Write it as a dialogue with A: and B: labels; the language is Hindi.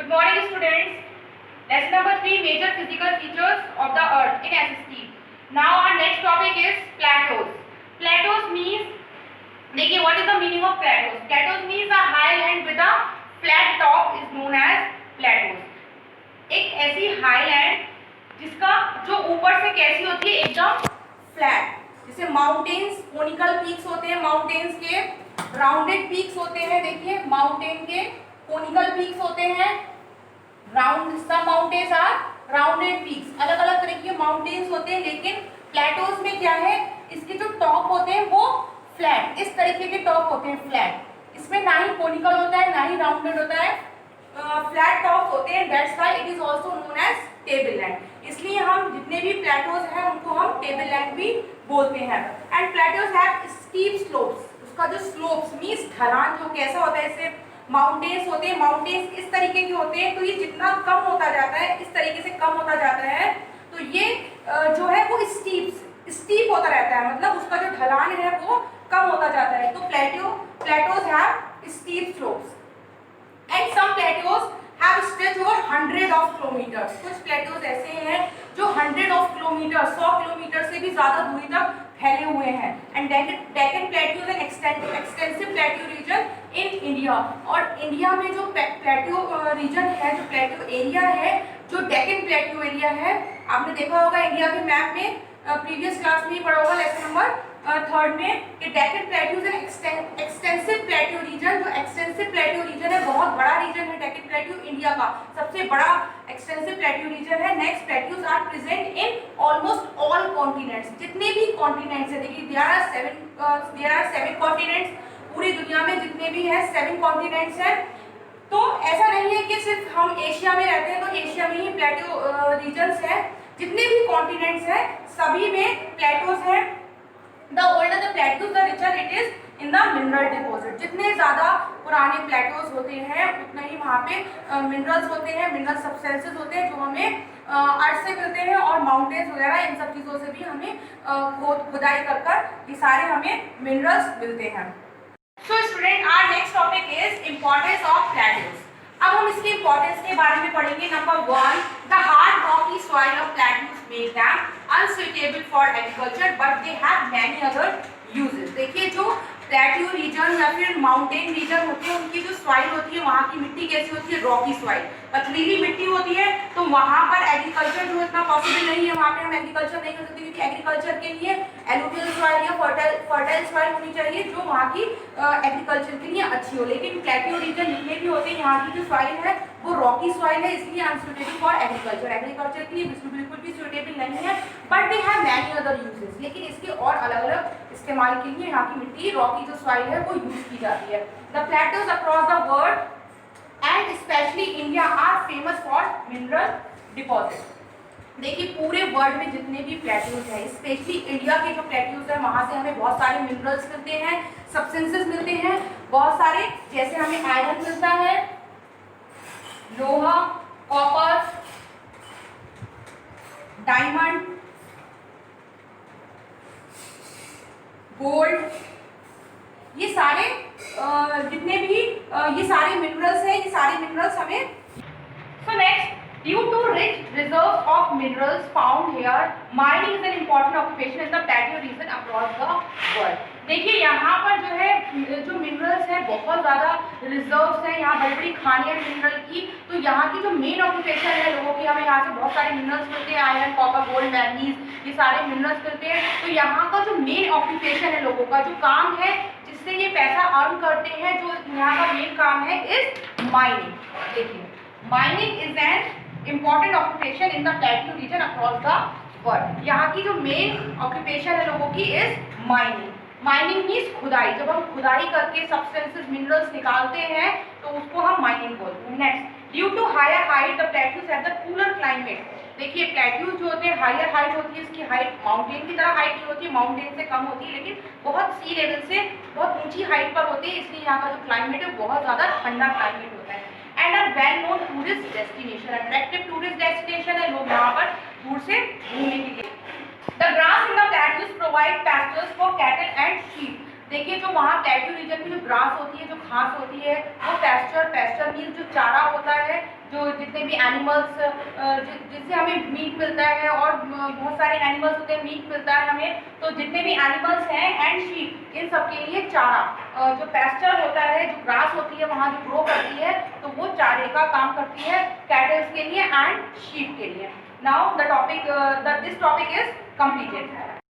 A: Good morning, students. Lesson number 3, major physical features of the Earth in SST. Now our next topic is plateaus. Plateaus means, देखिए what is the meaning of plateaus? Plateaus means a high land with a flat top is known as plateaus. एक ऐसी high land जिसका जो ऊपर से कैसी होती है एकदम फ्लैट, जैसे माउंटेन्स कोनिकल पीक्स होते हैं, माउंटेन्स के राउंडेड पीक्स होते हैं. देखिए माउंटेन के कोनिकल पीक्स होते हैं, राउंड सब माउंटेन्स आर राउंडेड पीक्स. अलग अलग तरह के माउंटेन्स होते हैं, लेकिन प्लेटोज में क्या है, इसके जो टॉप होते हैं वो फ्लैट, इस तरीके के टॉप होते हैं फ्लैट. इसमें ना ही कोनिकल होता है ना ही राउंडेड होता है, फ्लैट टॉप होते हैं. That's why it is also known as table land. इसलिए हम जितने भी प्लेटोज हैं उनको हम टेबल लैंड भी बोलते हैं. And Plato's have steep slopes. उसका जो स्लोप्स मींस ढलान जो कैसा होता है, जैसे माउंटेन्स होते हैं, माउंटेन्स इस तरीके के होते हैं, तो ये जितना कम होता जाता है, इस तरीके से कम होता जाता है, तो ये जो है वो स्टीप होता रहता है, मतलब उसका जो ढलान है वो कम होता जाता है. तो plateaus have steep slopes and some plateaus have stretch over 100 of kilometres. कुछ प्लेटोज ऐसे हैं जो 100 ऑफ किलोमीटर 100 किलोमीटर से भी ज्यादा दूरी तक फैले हुए हैं. And Deccan plateau an extensive plateau region in India. और इंडिया में जो प्लेटो रीजन है, जो प्लेटो एरिया है, जो डेक्कन प्लेटो एरिया है, आपने देखा होगा इंडिया के मैप में, प्रीवियस क्लास में ही पढ़ा होगा लेसन नंबर 3 में, कि Deccan plateau an extensive plateau reason. जो एक्सटेंसिव प्लेटो रीजन है, बहुत बड़ा रीजन है डेक्कन प्लेटो, इंडिया का सबसे बड़ा एक्सटेंसिव प्लेटो रीजन है. Next plateaus are present in almost all continents. जितने भी कॉन्टिनेंट्स है, देखिए देयर आर 7 कॉन्टिनेंट्स. पूरी दुनिया में जितने भी है 7 कॉन्टिनेंट्स हैं. तो ऐसा नहीं है कि सिर्फ हम एशिया में रहते हैं तो एशिया में ही प्लेटो रीजन्स हैं. जितने भी कॉन्टिनेंट्स हैं सभी में प्लेटोज हैं. The older the plateaus the richer it is in the mineral deposit. जितने ज़्यादा पुराने प्लेटोज होते हैं उतना ही वहाँ पे मिनरल्स होते हैं, मिनरल सब्सटेंसेस होते हैं जो हमें अर्थ से मिलते हैं, और माउंटेन्स वगैरह इन सब चीज़ों से भी हमें खुदाई कर ये सारे हमें मिनरल्स मिलते हैं. So student, our next topic is importance of plateaus. अब हम इसके इम्पोर्टेंस के बारे में पढ़ेंगे. Number 1, the hard rocky soil of plateaus make them unsuitable for agriculture but they have many other uses. देखिए जो प्लेटो रीजन या फिर माउंटेन रीजन होती है, उनकी जो सॉइल होती है, वहाँ की मिट्टी कैसी होती है, रॉकी सॉइल, पथरीली मिट्टी होती है. तो वहाँ पर एग्रीकल्चर जो इतना पॉसिबल नहीं है, वहाँ पे हम एग्रीकल्चर नहीं कर सकते, क्योंकि एग्रीकल्चर के लिए एलुवियल सॉइल या फर्टाइल सॉइल होनी चाहिए जो वहाँ की एग्रीकल्चर के लिए अच्छी हो. लेकिन प्लेटो रीजन जितने भी होते हैं, यहाँ की जो सॉइल है वो रॉकी सॉइल है, इसलिए अनसुटेबल फॉर एग्रीकल्चर. एग्रीकल्चर के लिए बिल्कुल भी सुटेबल नहीं है, but they have many other uses. लेकिन इसके और अलग अलग इस्तेमाल के लिए यहाँ की मिट्टी, रॉकी जो सॉइल है वो यूज की जाती है. The plateaus across the world and specially India are famous for mineral deposit. देखिए पूरे वर्ल्ड में जितने भी प्लेटोज हैं, स्पेशली इंडिया के जो प्लेटोज हैं, वहाँ से हमें बहुत सारे मिनरल्स मिलते हैं, सब्सटेंसेस मिलते हैं बहुत सारे. जैसे हमें आयरन मिलता है, लोहा, कॉपर, डायमंड, गोल्ड, ये सारे जितने भी ये सारे मिनरल्स हैं, ये सारे मिनरल्स हमें. So next, due to rich reserve of minerals found here, mining is an important occupation in the plateau region across the world. देखिए यहाँ पर जो है जो मिनरल्स हैं बहुत ज़्यादा रिजर्व्स हैं, यहाँ बड़ी बड़ी खानियाँ मिनरल की. तो यहाँ की जो मेन ऑक्यूपेशन है लोगों की, हमें यहाँ से बहुत सारे मिनरल्स मिलते हैं, आयरन, कॉपर, गोल्ड, मैग्नीज, ये सारे मिनरल्स मिलते हैं. तो यहाँ का जो मेन ऑक्यूपेशन है लोगों का, जो काम है जिससे ये पैसा अर्न करते हैं, जो यहाँ का मेन काम है इज माइनिंग. देखिए mining is an important occupation in the plateau region across the world. यहाँ की जो मेन ऑक्यूपेशन है लोगों की इज माइनिंग. माइनिंग मीन्स खुदाई. जब हम खुदाई करके सब्सटेंसेस मिनरल्स निकालते हैं तो उसको हम माइनिंग बोलते हैं. Next, due to higher height the plateaus have the cooler climate. देखिए प्लेटोज जो होते हैं हायर हाइट होती है, इसकी हाइट माउंटेन की तरह हाइट नहीं होती है, माउंटेन से कम होती है, लेकिन बहुत सी लेवल से बहुत ऊंची हाइट पर होती है, इसलिए यहाँ का जो क्लाइमेट है बहुत ज़्यादा ठंडा क्लाइमेट होता है. And a well known tourist destination, attractive tourist destination है, लोग यहाँ पर दूर से घूमने के लिए. The grass in the plateaus provide pastures for cattle and sheep. देखिए जो वहाँ प्लेटो रीजन में जो ग्रास होती है, जो घास होती है, वो पेस्चर मीन्स जो चारा होता है, जो जितने भी एनिमल्स जिससे हमें मीट मिलता है, और बहुत सारे एनिमल्स होते हैं, मीट मिलता है हमें, तो जितने भी एनिमल्स हैं एंड शीप, इन सब के लिए चारा, जो पेस्चर होता है, जो ग्रास होती है वहाँ जो ग्रो करती है, तो वो चारे का काम करती है कैटल्स के लिए एंड शीप के लिए. Now the topic this topic is completed.